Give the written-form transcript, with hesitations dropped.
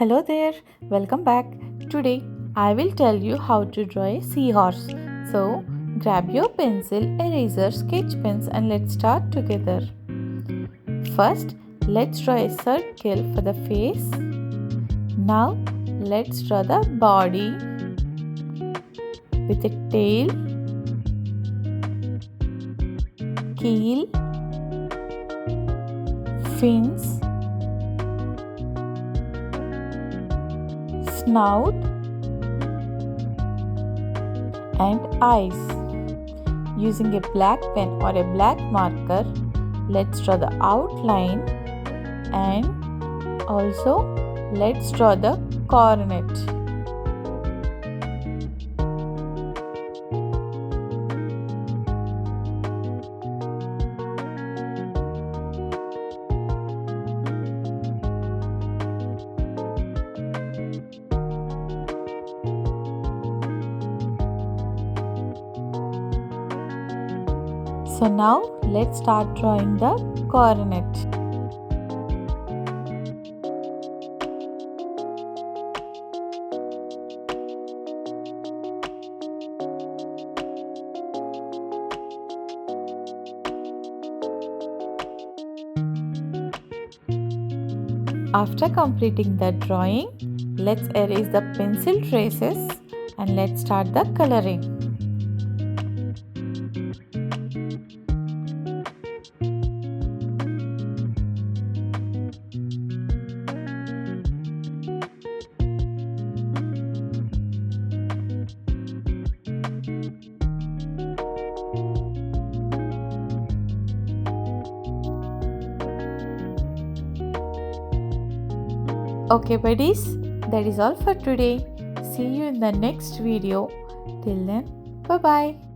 Hello there, welcome back. Today I will tell you how to draw a seahorse. So grab your pencil, eraser, sketch pens and let's start together. First, let's draw a circle for the face. Now let's draw the body with a tail, keel, fins, snout and eyes. Using a black pen or a black marker, let's draw the outline and also let's draw the coronet. So now let's start drawing the coronet. After completing the drawing, let's erase the pencil traces and let's start the coloring. Okay buddies, that is all for today. See you in the next video. Till then, bye bye.